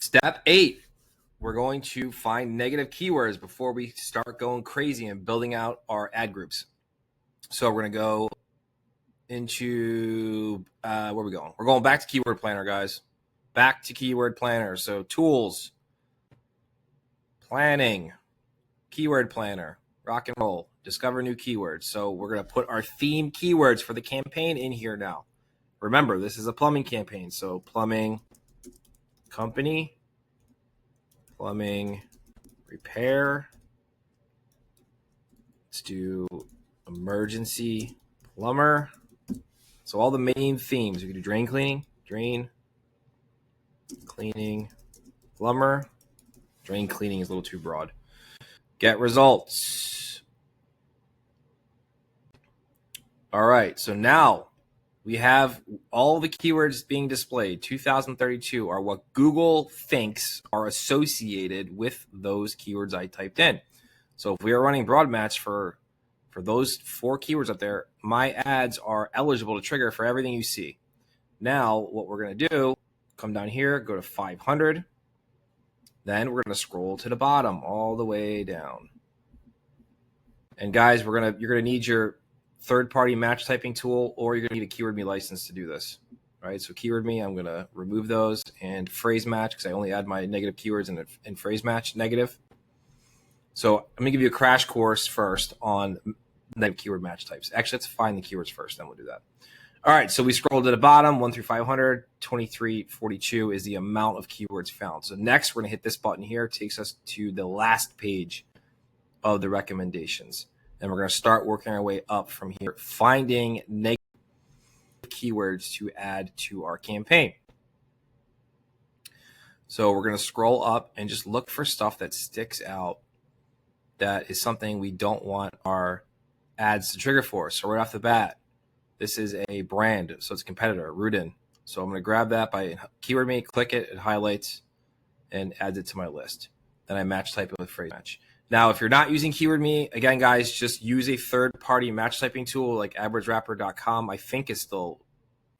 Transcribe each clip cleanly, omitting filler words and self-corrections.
Step 8, we're going to find negative keywords before we start going crazy and building out our ad groups. So we're going to go into, where are we going? We're going back to Keyword Planner, guys. Back to Keyword Planner. So tools, planning, Keyword Planner, rock and roll, discover new keywords. So we're going to put our theme keywords for the campaign in here now. Remember, this is a plumbing campaign. So plumbing company, plumbing repair. Let's do emergency plumber. So all the main themes. We can do drain cleaning, plumber. Drain cleaning is a little too broad. Get results. All right, so now we have all the keywords being displayed. 2032 are what Google thinks are associated with those keywords I typed in. So if we are running broad match for those 4 keywords up there, my ads are eligible to trigger for everything you see. Now, what we're going to do, come down here, go to 500. Then we're going to scroll to the bottom all the way down. And guys, you're going to need your third-party match typing tool, or you're going to need a Keywordme license to do this. All right, so Keywordme, I'm going to remove those, and phrase match, because I only add my negative keywords in phrase match negative. So I'm going to give you a crash course first on negative keyword match types. Actually, let's find the keywords first, then we'll do that. All right, so we scroll to the bottom, 1 through 500, 2342 is the amount of keywords found. So next, we're going to hit this button here. It takes us to the last page of the recommendations. And we're going to start working our way up from here, finding negative keywords to add to our campaign. So we're going to scroll up and just look for stuff that sticks out that is something we don't want our ads to trigger for. So right off the bat, this is a brand, so it's a competitor, Rudin. So I'm going to grab that by Keywordme, click it, it highlights, and adds it to my list. Then I match type it with phrase match. Now, if you're not using Keywordme, again, guys, just use a third-party match typing tool like AdWordsWrapper.com. I think is still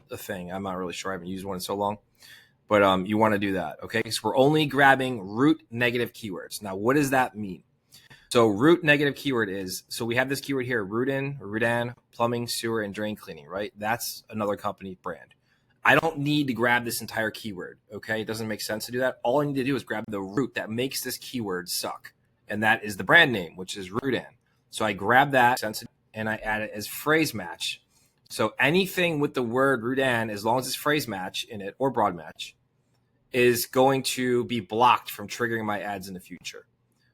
a thing. I'm not really sure. I haven't used one in so long. But you want to do that, okay? So we're only grabbing root negative keywords. Now, what does that mean? So root negative keyword is, so we have this keyword here, Rudan, plumbing, sewer, and drain cleaning, right? That's another company brand. I don't need to grab this entire keyword, okay? It doesn't make sense to do that. All I need to do is grab the root that makes this keyword suck. And that is the brand name, which is Rudan. So I grab that and I add it as phrase match. So anything with the word Rudan, as long as it's phrase match in it or broad match, is going to be blocked from triggering my ads in the future.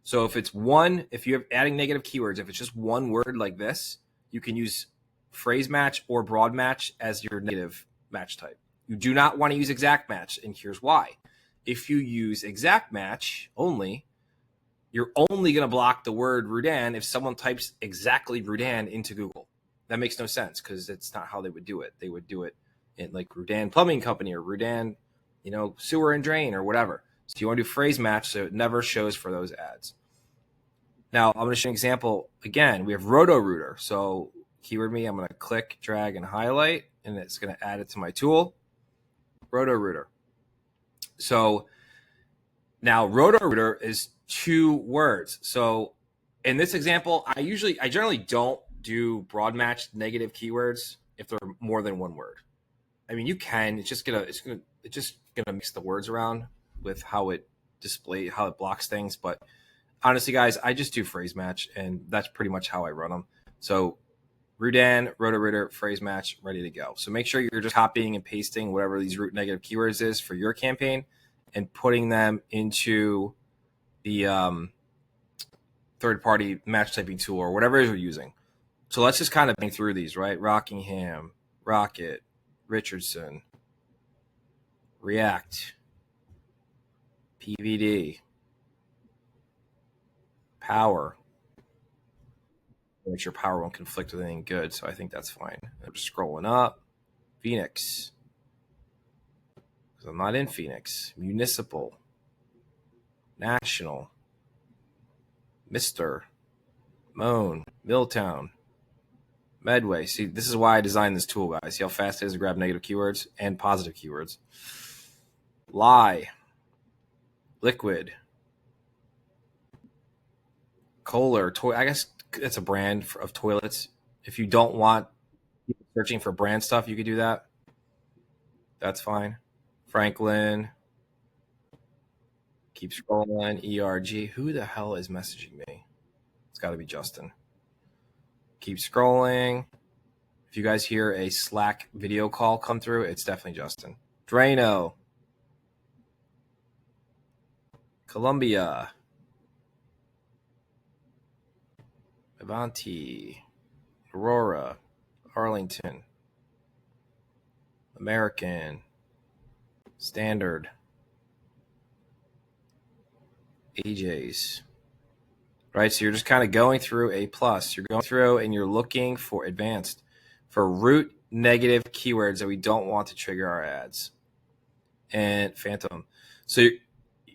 So if you're adding negative keywords, if it's just one word like this, you can use phrase match or broad match as your negative match type. You do not want to use exact match, and here's why. If you use exact match only, you're only going to block the word Rudan if someone types exactly Rudan into Google. That makes no sense because it's not how they would do it. They would do it in like Rudan Plumbing Company or Rudan, sewer and drain or whatever. So you want to do phrase match so it never shows for those ads. Now, I'm going to show you an example. Again, we have Roto-Rooter. So Keywordme, I'm going to click, drag, and highlight, and it's going to add it to my tool, Roto-Rooter. So now Roto-Rooter is 2 words. So in this example, I generally don't do broad match negative keywords if they're more than 1 word. I mean, you can. It's just gonna mix the words around with how it blocks things. But honestly, guys, I just do phrase match, and that's pretty much how I run them. So Rudan, Roto-Rooter, phrase match, ready to go. So make sure you're just copying and pasting whatever these root negative keywords is for your campaign and putting them into the third-party match typing tool or whatever it is you're using. So let's just kind of think through these, right? Rockingham, Rocket, Richardson, React, PVD, Power. Make sure Power won't conflict with anything good, so I think that's fine. I'm just scrolling up. Phoenix, because I'm not in Phoenix. Municipal, National, Mr., Moan, Milltown, Medway. See, this is why I designed this tool, guys. See how fast it is to grab negative keywords and positive keywords. Lie, Liquid, Kohler, I guess it's a brand of toilets. If you don't want people searching for brand stuff, you could do that. That's fine. Franklin. Keep scrolling. ERG. Who the hell is messaging me? It's got to be Justin. Keep scrolling. If you guys hear a Slack video call come through, it's definitely Justin. Drano. Columbia. Avanti. Aurora. Arlington. American. Standard. AJ's. Right, so you're just kind of going through a plus. You're going through and you're looking for advanced, for root negative keywords that we don't want to trigger our ads. And Phantom. So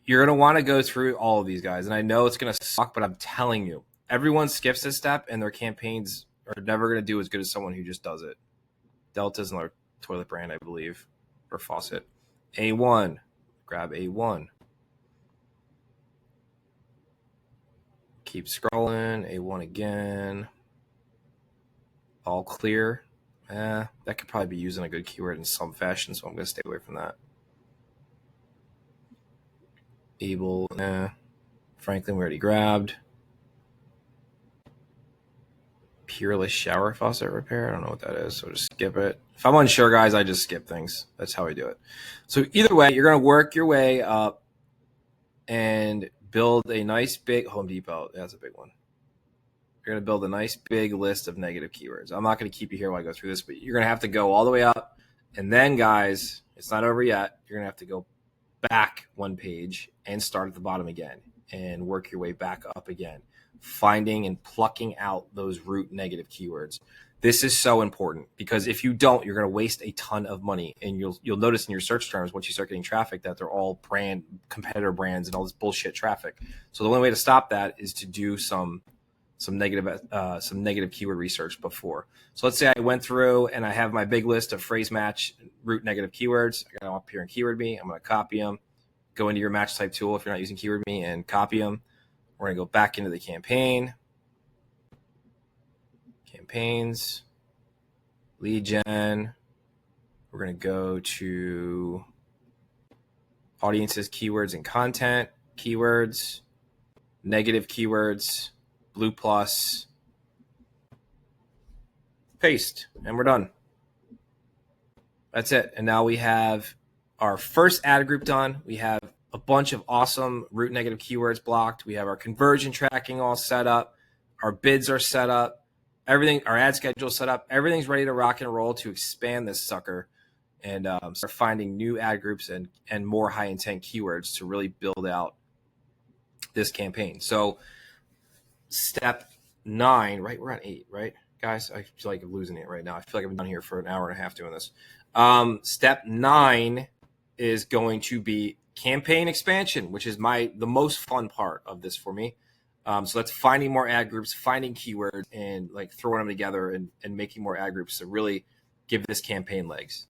you're going to want to go through all of these guys. And I know it's going to suck, but I'm telling you, everyone skips this step and their campaigns are never going to do as good as someone who just does it. Delta's another toilet brand, I believe, or faucet. A1. Grab A1. Keep scrolling. A1 again. All clear. That could probably be using a good keyword in some fashion, so I'm going to stay away from that. Able. Franklin, we already grabbed. Peerless shower faucet repair. I don't know what that is, so just skip it. If I'm unsure, guys, I just skip things. That's how I do it. So either way, you're going to work your way up and build a nice big Home Depot. That's a big one. You're going to build a nice big list of negative keywords. I'm not going to keep you here while I go through this, but you're going to have to go all the way up. And then, guys, it's not over yet. You're going to have to go back one page and start at the bottom again and work your way back up again, finding and plucking out those root negative keywords. This is so important because if you don't, you're going to waste a ton of money, and you'll notice in your search terms once you start getting traffic that they're all competitor brands and all this bullshit traffic. So the only way to stop that is to do some negative keyword research before. So let's say I went through and I have my big list of phrase match root negative keywords. I got them up here in Keywordme. I'm going to copy them, go into your match type tool if you're not using Keywordme, and copy them. We're going to go back into the campaigns, lead gen. We're going to go to audiences, keywords, and content, keywords, negative keywords, blue plus, paste, and we're done. That's it. And now we have our first ad group done. We have a bunch of awesome root negative keywords blocked. We have our conversion tracking all set up. Our bids are set up. Everything, our ad schedule set up. Everything's ready to rock and roll to expand this sucker and start finding new ad groups and more high intent keywords to really build out this campaign. So step 9, right? We're on 8, right? Guys, I feel like I'm losing it right now. I feel like I've been down here for an hour and a half doing this. Step 9 is going to be campaign expansion, which is the most fun part of this for me. So that's finding more ad groups, finding keywords, and like throwing them together and making more ad groups to really give this campaign legs.